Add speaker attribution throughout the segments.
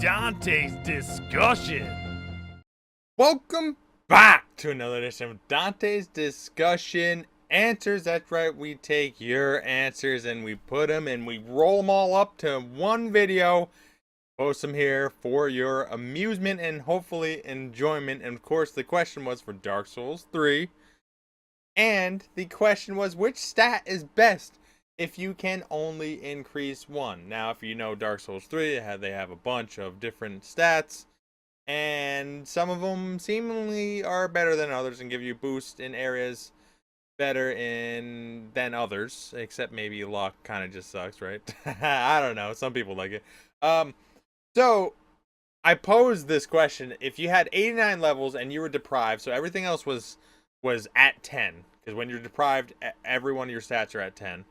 Speaker 1: Dante's discussion.
Speaker 2: Welcome back to another edition of Dante's Discussion Answers. That's right, we take your answers and we put them and we roll them all up to one video, post them here for your amusement and hopefully enjoyment. And of course, the question was for Dark Souls 3. And the question was, which stat is best if you can only increase one? Now, if you know Dark Souls 3, they have a bunch of different stats, and some of them seemingly are better than others and give you boost in areas better than others, except maybe luck kind of just sucks, right? I don't know. Some people like it. So I posed this question: if you had 89 levels and you were deprived, so everything else was at 10, because when you're deprived, every one of your stats are at 10,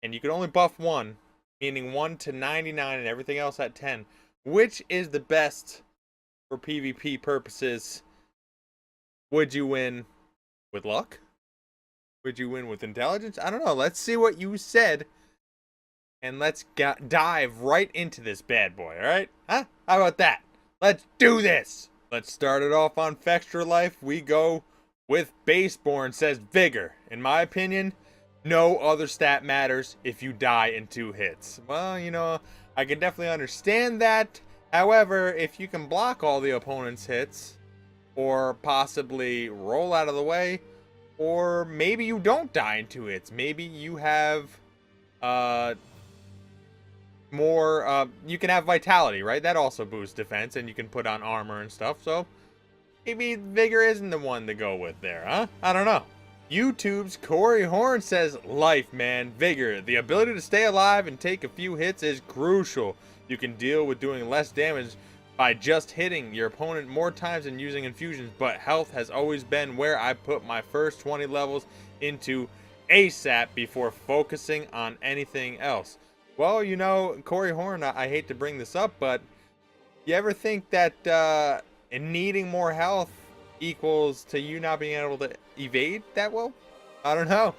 Speaker 2: and you could only buff one, meaning 1 to 99 and everything else at 10. Which is the best for PvP purposes? Would you win with luck? Would you win with intelligence? I don't know. Let's see what you said, and let's dive right into this bad boy, alright? Huh? How about that? Let's do this! Let's start it off on Fextralife. We go with Baseborn, says Vigor. In my opinion, no other stat matters if you die in 2 hits. Well, you know, I can definitely understand that. However, if you can block all the opponent's hits, or possibly roll out of the way, or maybe you don't die in 2 hits. Maybe you have more, you can have vitality, right? That also boosts defense, and you can put on armor and stuff, so maybe Vigor isn't the one to go with there, huh? I don't know. YouTube's Corey Horn says, life, man. Vigor. The ability to stay alive and take a few hits is crucial. You can deal with doing less damage by just hitting your opponent more times and using infusions, but health has always been where I put my first 20 levels into ASAP before focusing on anything else. Well, you know, Corey Horn, I hate to bring this up, but you ever think that needing more health equals to you not being able to evade that well? I don't know.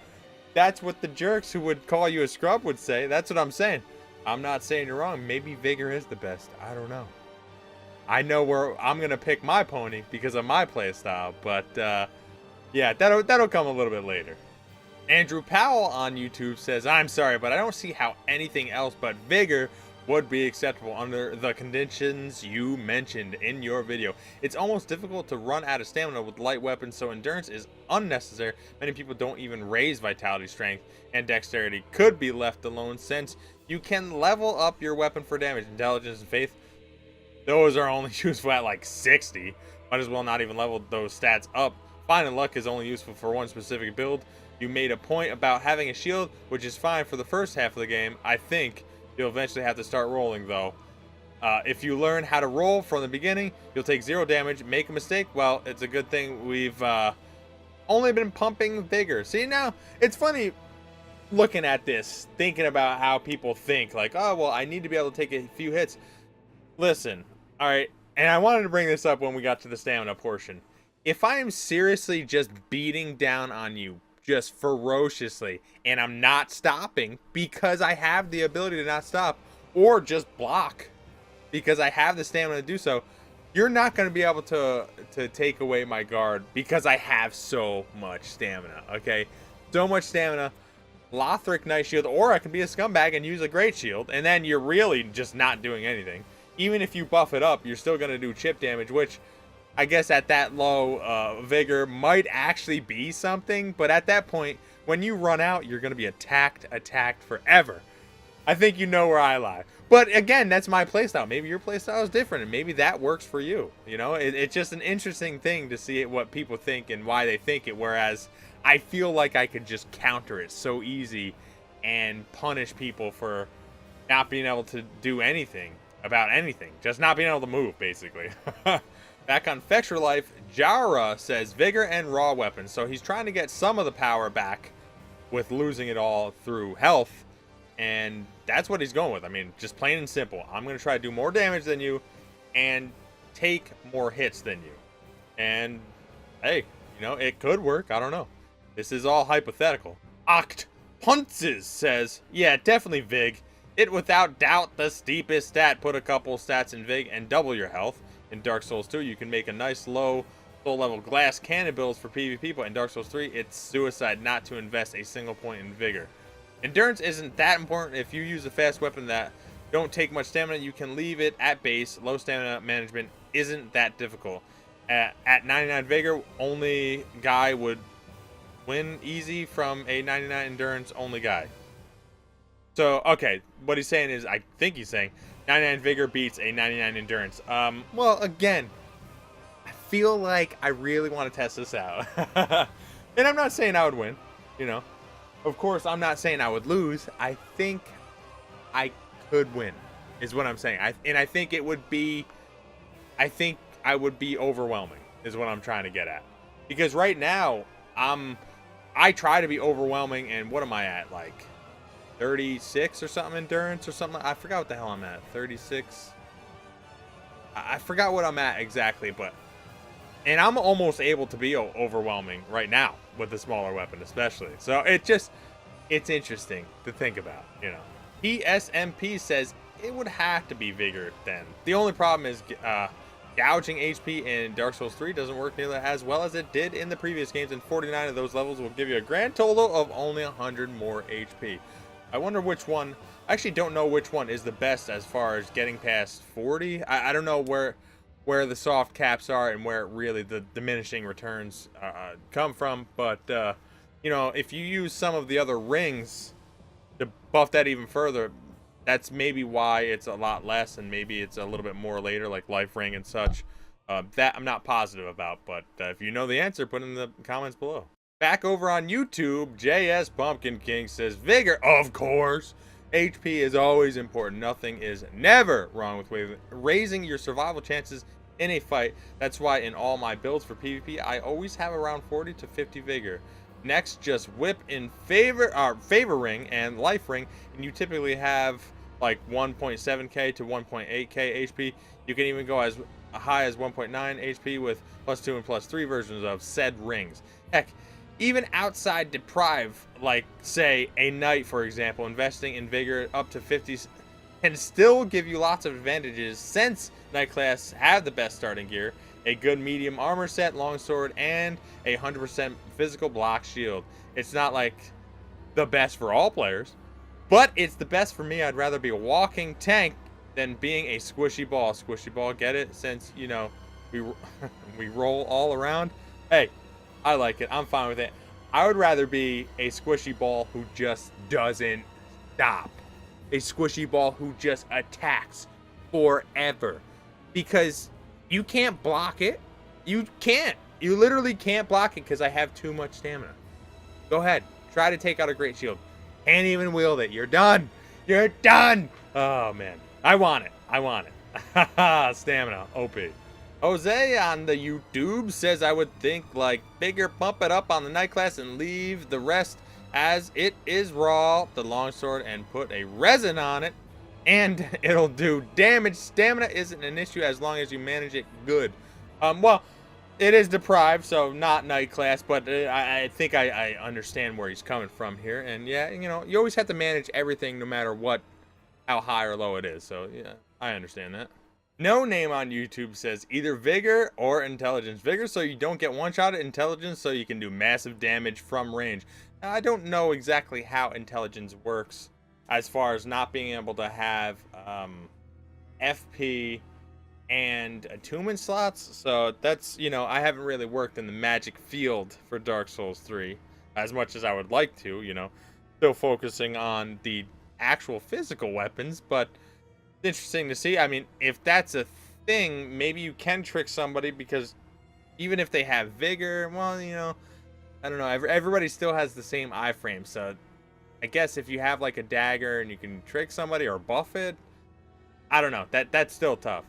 Speaker 2: That's what the jerks who would call you a scrub would say. That's what I'm saying. I'm not saying you're wrong. Maybe Vigor is the best. I don't know. I know where I'm gonna pick my pony because of my playstyle, but yeah, that'll come a little bit later. Andrew Powell on YouTube says, I'm sorry, but I don't see how anything else but Vigor would be acceptable under the conditions you mentioned in your video. It's almost difficult to run out of stamina with light weapons, so endurance is unnecessary. Many people don't even raise vitality, strength, and dexterity could be left alone since you can level up your weapon for damage. Intelligence and faith, those are only useful at like 60. Might as well not even level those stats up. Fine and luck is only useful for one specific build. You made a point about having a shield, which is fine for the first half of the game. I think you'll eventually have to start rolling, though. If you learn how to roll from the beginning, you'll take 0 damage. Make a mistake, well, it's a good thing we've only been pumping Vigor. See, now, it's funny looking at this, thinking about how people think, like, oh, well, I need to be able to take a few hits. Listen, all right, and I wanted to bring this up when we got to the stamina portion. If I am seriously just beating down on you, just ferociously, and I'm not stopping because I have the ability to not stop, or just block because I have the stamina to do so, you're not going to be able to take away my guard because I have so much stamina, okay? So much stamina. Lothric Night Shield, or I can be a scumbag and use a Great Shield, and then you're really just not doing anything. Even if you buff it up, you're still going to do chip damage, which I guess at that low Vigor might actually be something, but at that point, when you run out, you're going to be attacked forever. I think you know where I lie. But again, that's my playstyle. Maybe your playstyle is different, and maybe that works for you. You know, it's just an interesting thing to see what people think and why they think it, whereas I feel like I could just counter it so easy and punish people for not being able to do anything about anything. Just not being able to move, basically. Back on Fextralife, Jara says Vigor and raw weapons. So he's trying to get some of the power back with losing it all through health. And that's what he's going with. I mean, just plain and simple. I'm going to try to do more damage than you and take more hits than you. And, hey, you know, it could work. I don't know. This is all hypothetical. Oct Puntzes says, yeah, definitely Vig. It without doubt the steepest stat. Put a couple stats in Vig and double your health. In Dark Souls 2, you can make a nice low soul level glass cannon builds for PvP, but in Dark Souls 3, it's suicide not to invest a single point in Vigor. Endurance isn't that important. If you use a fast weapon that don't take much stamina, you can leave it at base. Low stamina management isn't that difficult. At 99 Vigor, only guy would win easy from a 99 Endurance only guy. So, okay, what he's saying is, I think he's saying 99 Vigor beats a 99 Endurance. Well, again, I feel like I really want to test this out. And I'm not saying I would win, you know. Of course, I'm not saying I would lose. I think I could win, is what I'm saying. I think it would be, I think I would be overwhelming, is what I'm trying to get at. Because right now, I try to be overwhelming, and what am I at, like 36 or something endurance or something? I forgot what the hell I'm at. 36. I forgot what I'm at exactly, but and I'm almost able to be overwhelming right now with the smaller weapon, especially. So it's interesting to think about, you know. PSMP says it would have to be Vigor then. The only problem is gouging HP in Dark Souls 3 doesn't work nearly as well as it did in the previous games, and 49 of those levels will give you a grand total of only 100 more HP. I wonder which one. I actually don't know which one is the best as far as getting past 40. I don't know where the soft caps are and where really the diminishing returns come from. But, you know, if you use some of the other rings to buff that even further, that's maybe why it's a lot less, and maybe it's a little bit more later, like Life Ring and such. That I'm not positive about, but if you know the answer, put it in the comments below. Back over on YouTube, JS Pumpkin King says, Vigor, of course. HP is always important. Nothing is never wrong with raising your survival chances in a fight. That's why in all my builds for PvP, I always have around 40 to 50 Vigor. Next, just whip in favor ring and life ring, and you typically have like 1.7k to 1.8k HP. You can even go as high as 1.9 HP with +2 and +3 versions of said rings. Heck, even outside deprive, like say a knight for example, investing in Vigor up to 50 can still give you lots of advantages, since knight class have the best starting gear, a good medium armor set, longsword, and a 100% physical block shield. It's not like the best for all players, but it's the best for me. I'd rather be a walking tank than being a squishy ball. Squishy ball, get it? Since, you know, we roll all around. Hey, I like it. I'm fine with it. I would rather be a squishy ball who just doesn't stop. A squishy ball who just attacks forever. Because you can't block it. You can't. You literally can't block it because I have too much stamina. Go ahead. Try to take out a great shield. Can't even wield it. You're done. You're done. Oh, man. I want it. I want it. Stamina. OP. Jose on the YouTube says, I would think like Vigor, pump it up on the knight class and leave the rest as it is raw, the longsword, and put a resin on it, and it'll do damage. Stamina isn't an issue as long as you manage it good. Well, it is deprived, so not knight class, but I think I understand where he's coming from here. And yeah, you know, you always have to manage everything no matter what, how high or low it is. So yeah, I understand that. No Name on YouTube says either Vigor or Intelligence. Vigor so you don't get one-shotted, Intelligence so you can do massive damage from range. Now, I don't know exactly how Intelligence works as far as not being able to have FP and attunement slots. So that's, you know, I haven't really worked in the magic field for Dark Souls 3 as much as I would like to, you know. Still focusing on the actual physical weapons, but interesting to see. I mean, if that's a thing, maybe you can trick somebody, because even if they have Vigor, well, you know, I don't know, everybody still has the same iframe, so I guess if you have like a dagger and you can trick somebody or buff it, I don't know, that's still tough.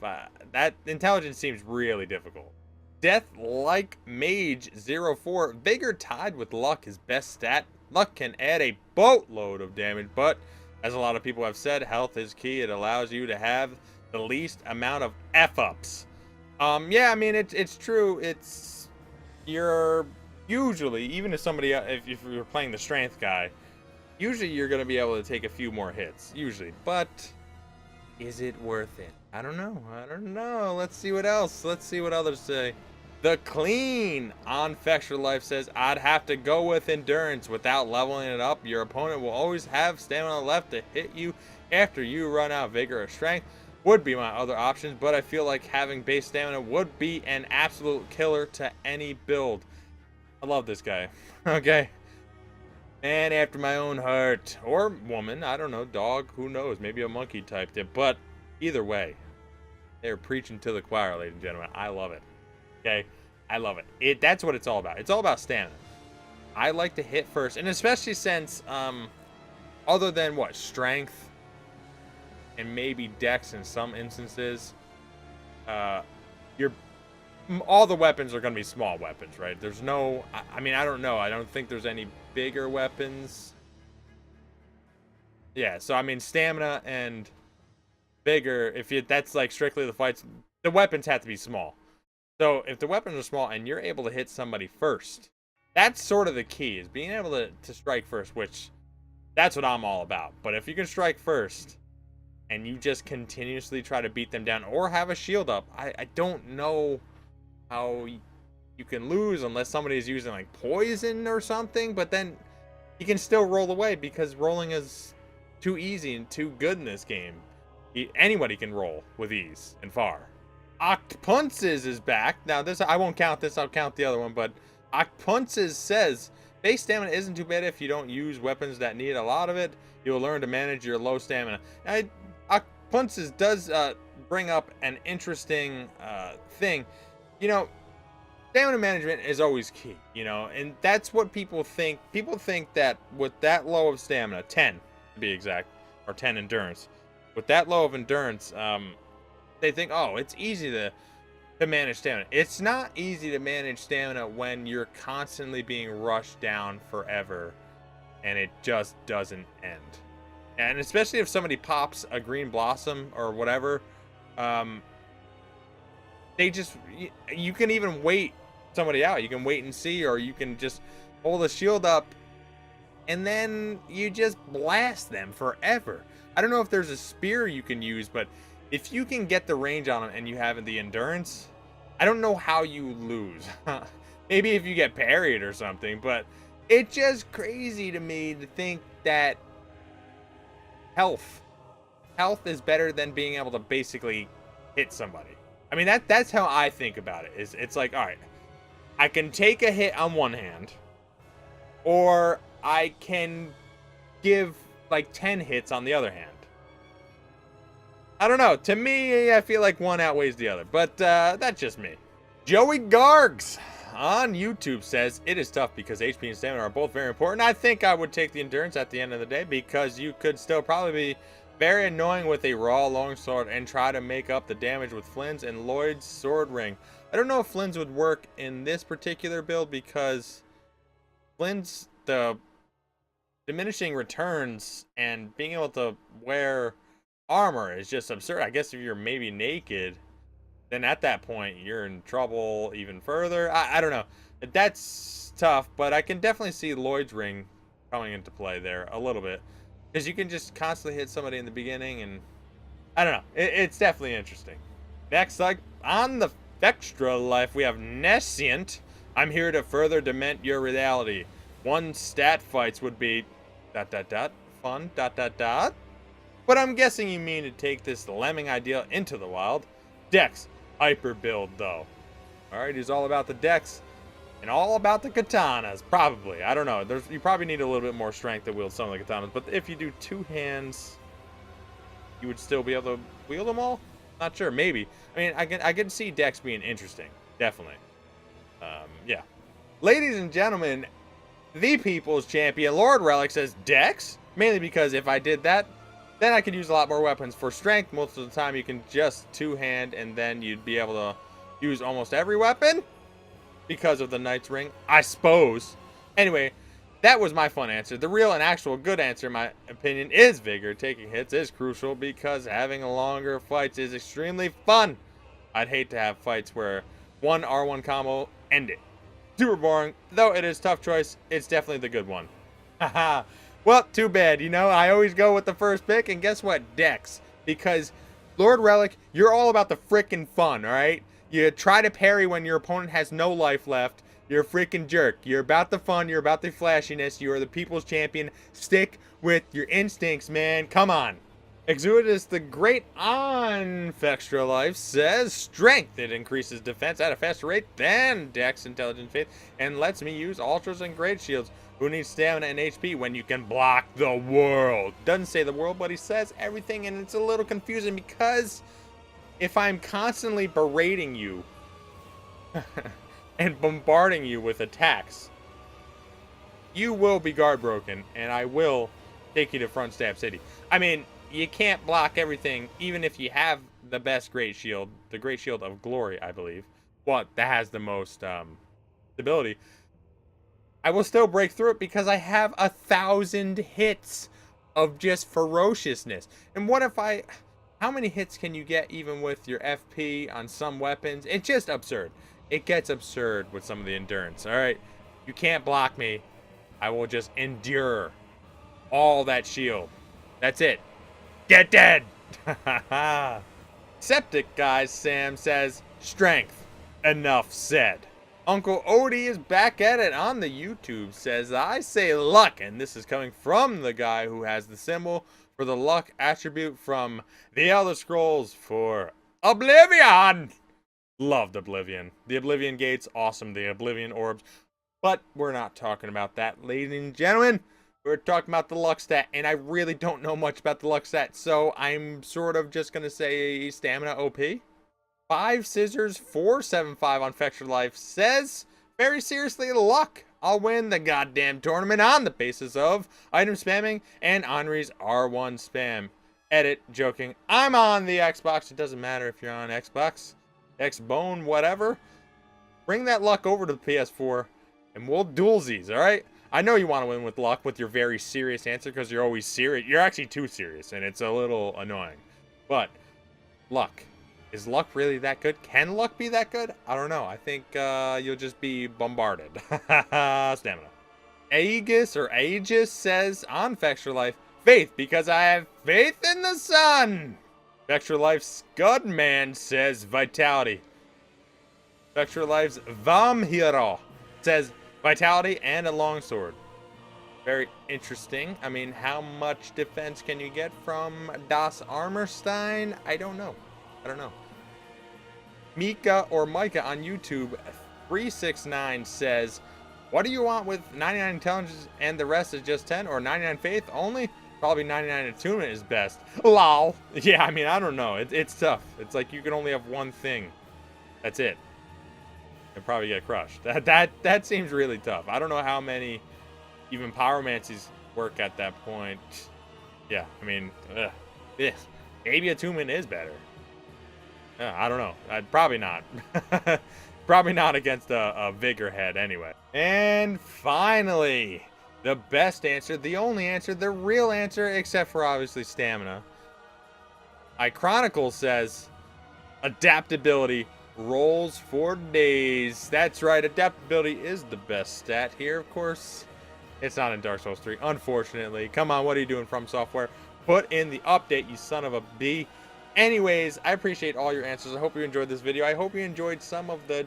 Speaker 2: That Intelligence seems really difficult. Death Like Mage 04, Vigor tied with Luck is best stat. Luck can add a boatload of damage, but as a lot of people have said, health is key. It allows you to have the least amount of F-ups. Yeah, I mean, it's true. You're usually, even if somebody, if you're playing the strength guy, usually you're going to be able to take a few more hits, usually. But is it worth it? I don't know. I don't know. Let's see what else. Let's see what others say. The Clean on Fextralife says, I'd have to go with endurance. Without leveling it up, your opponent will always have stamina left to hit you after you run out. Vigor or strength would be my other options, but I feel like having base stamina would be an absolute killer to any build. I love this guy. Okay. Man after my own heart. Or woman. I don't know. Dog. Who knows? Maybe a monkey typed it. But either way, they're preaching to the choir, ladies and gentlemen. I love it. Okay, I love it. That's what it's all about. It's all about stamina. I like to hit first, and especially since, other than what, strength and maybe dex in some instances, all the weapons are going to be small weapons, right? There's no, I mean, I don't know. I don't think there's any bigger weapons. Yeah, so I mean, stamina and vigor. That's like strictly the fights, the weapons have to be small. So if the weapons are small and you're able to hit somebody first, that's sort of the key, is being able to strike first, which that's what I'm all about. But if you can strike first and you just continuously try to beat them down or have a shield up, I don't know how you can lose unless somebody's using like poison or something, but then you can still roll away because rolling is too easy and too good in this game. Anybody can roll with ease and far. Octpunces is back. Now this, I won't count this, I'll count the other one, but Octpunces says, base stamina isn't too bad if you don't use weapons that need a lot of it. You'll learn to manage your low stamina. Now, Octpunces does bring up an interesting thing. You know, stamina management is always key, you know, and that's what people think. People think that with that low of stamina, 10 to be exact, or 10 endurance, with that low of endurance, they think, oh, it's easy to manage stamina. It's not easy to manage stamina when you're constantly being rushed down forever and it just doesn't end. And especially if somebody pops a green blossom or whatever, you can even wait somebody out. You can wait and see, or you can just hold a shield up and then you just blast them forever. I don't know if there's a spear you can use, but if you can get the range on them and you have the endurance, I don't know how you lose. Maybe if you get parried or something, but it's just crazy to me to think that health is better than being able to basically hit somebody. I mean, that's how I think about it. It's like, all right, I can take a hit on one hand, or I can give like 10 hits on the other hand. I don't know. To me, I feel like one outweighs the other, but that's just me. Joey Gargs on YouTube says, it is tough because HP and stamina are both very important. I think I would take the endurance at the end of the day because you could still probably be very annoying with a raw longsword and try to make up the damage with Flynn's and Lloyd's sword ring. I don't know if Flynn's would work in this particular build because Flynn's, the diminishing returns and being able to wear armor is just absurd. I guess if you're maybe naked, then at that point you're in trouble even further. I don't know. That's tough, but I can definitely see Lloyd's ring coming into play there a little bit, because you can just constantly hit somebody in the beginning, and I don't know. It's definitely interesting. Next, like on the Fextralife, we have Nescient. I'm here to further dement your reality. One stat fights would be ... fun ... But I'm guessing you mean to take this lemming idea into the wild. Dex, hyper build though. Alright, he's all about the dex and all about the katanas, probably. I don't know. You probably need a little bit more strength to wield some of the katanas, but if you do two hands, you would still be able to wield them all? Not sure, maybe. I mean, I can see dex being interesting, definitely. Yeah. Ladies and gentlemen, the People's Champion, Lord Relic, says dex? Mainly because if I did that, then I could use a lot more weapons. For strength, most of the time you can just two-hand, and then you'd be able to use almost every weapon because of the Knight's Ring, I suppose. Anyway, that was my fun answer. The real and actual good answer, in my opinion, is vigor. Taking hits is crucial because having longer fights is extremely fun. I'd hate to have fights where one R1 combo, end it. Super boring. Though it is a tough choice, it's definitely the good one. Haha. Well, too bad. You know, I always go with the first pick, and guess what? Dex. Because Lord Relic, you're all about the frickin' fun, alright? You try to parry when your opponent has no life left. You're a freaking jerk. You're about the fun. You're about the flashiness. You are the people's champion. Stick with your instincts, man. Come on. Exodus the Great on Fextralife says strength. It increases defense at a faster rate than Dex, Intelligence, Faith, and lets me use ultras and great shields. Who needs stamina and HP when you can block the world? Doesn't say the world, but he says everything, and it's a little confusing because if I'm constantly berating you and bombarding you with attacks, you will be guard broken, and I will take you to Front Stab City. I mean, you can't block everything, even if you have the best Great Shield, the Great Shield of Glory, I believe. Well, that has the most stability. I will still break through it because I have 1,000 hits of just ferociousness. And what if how many hits can you get even with your FP on some weapons? It's just absurd. It gets absurd with some of the endurance, all right? You can't block me. I will just endure all that shield. That's it. Get dead. Septic guys, Sam says, strength. Enough said. Uncle Odie is back at it on the YouTube, says, I say luck, and this is coming from the guy who has the symbol for the luck attribute from the Elder Scrolls for Oblivion. Loved Oblivion. The Oblivion Gates, awesome. The Oblivion Orbs. But we're not talking about that, ladies and gentlemen. We're talking about the luck stat, and I really don't know much about the luck stat, so I'm sort of just going to say stamina OP. 5 scissors, 475 on Fextralife says, very seriously, luck. I'll win the goddamn tournament on the basis of item spamming and Henri's R1 spam. Edit, joking. I'm on the Xbox. It doesn't matter if you're on Xbox, Xbone, whatever. Bring that luck over to the PS4, and we'll duelsies, all right? I know you want to win with luck with your very serious answer because you're always serious. You're actually too serious, and it's a little annoying. But luck. Is luck really that good? Can luck be that good? I don't know. I think you'll just be bombarded. Stamina. Aegis or Aegis says on Fextralife, faith, because I have faith in the sun. Fextralife's Scudman says vitality. Fextralife's Vamhiro says vitality and a longsword. Very interesting. I mean, how much defense can you get from Das Armorstein? I don't know. Mika or Micah on YouTube 369 says, what do you want with 99 intelligence and the rest is just 10, or 99 faith only? Probably 99 attunement is best. Lol. Yeah, I mean, I don't know. It's tough. It's like you can only have one thing. That's it. You'll probably get crushed. That seems really tough. I don't know how many even pyromancies work at that point. Yeah, I mean, maybe attunement is better. I don't know. Probably not. Probably not against a vigor head anyway. And finally, the best answer, the only answer, the real answer, except for obviously stamina. iChronicle says, adaptability rolls for days. That's right, adaptability is the best stat here, of course. It's not in Dark Souls 3, unfortunately. Come on, what are you doing, From Software? Put in the update, you son of a b. Anyways, I appreciate all your answers. I hope you enjoyed this video. I hope you enjoyed some of the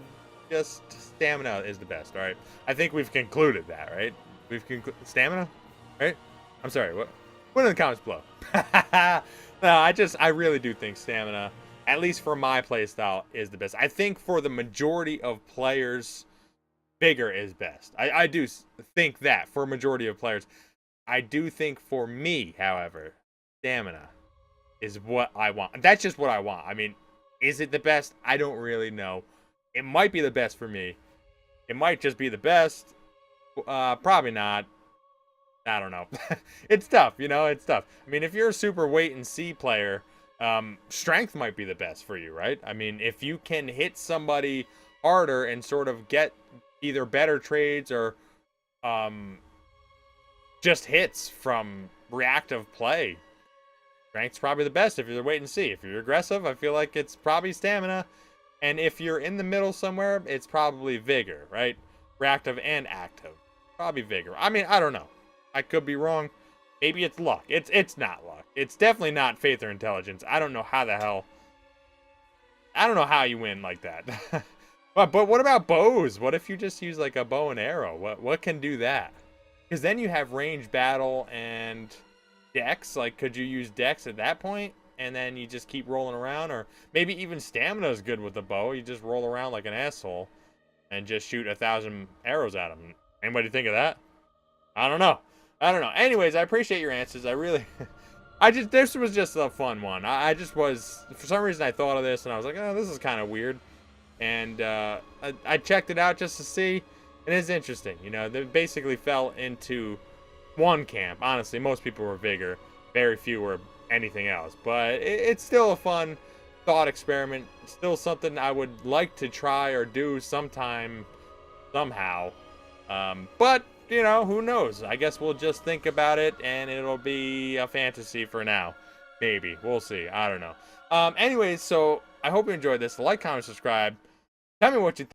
Speaker 2: just stamina is the best, all right? I think we've concluded that, right? We've concluded stamina, right? I'm sorry, what? Put in the comments below. No, I really do think stamina, at least for my playstyle, is the best. I think for the majority of players, vigor is best. I do think that for a majority of players. I do think for me, however, stamina is what I want. That's just what I want. I mean, is it the best? I don't really know. It might be the best for me. It might just be the best. Probably not. I don't know. It's tough, you know, it's tough. I mean, if you're a super wait and see player, strength might be the best for you, right? I mean, if you can hit somebody harder and sort of get either better trades or just hits from reactive play, strength's probably the best if you're wait and see. If you're aggressive, I feel like it's probably stamina. And if you're in the middle somewhere, it's probably vigor, right? Reactive and active. Probably vigor. I mean, I don't know. I could be wrong. Maybe it's luck. It's not luck. It's definitely not faith or intelligence. I don't know how the hell. I don't know how you win like that. But what about bows? What if you just use like a bow and arrow? What can do that? Because then you have range battle and dex. Like, could you use dex at that point? And then you just keep rolling around, or maybe even stamina is good with the bow. You just roll around like an asshole and just shoot 1,000 arrows at them. Anybody think of that? I don't know. Anyways, I appreciate your answers. I really, this was just a fun one. I just was, for some reason I thought of this and I was like, oh, this is kind of weird. And I checked it out just to see. It is interesting. You know, they basically fell into one camp. Honestly, most people were Vigor. Very few were anything else. But it's still a fun thought experiment. Still something I would like to try or do sometime, somehow. But, you know, who knows? I guess we'll just think about it and it'll be a fantasy for now. Maybe. We'll see. I don't know. Anyways, so I hope you enjoyed this. Like, comment, subscribe. Tell me what you think.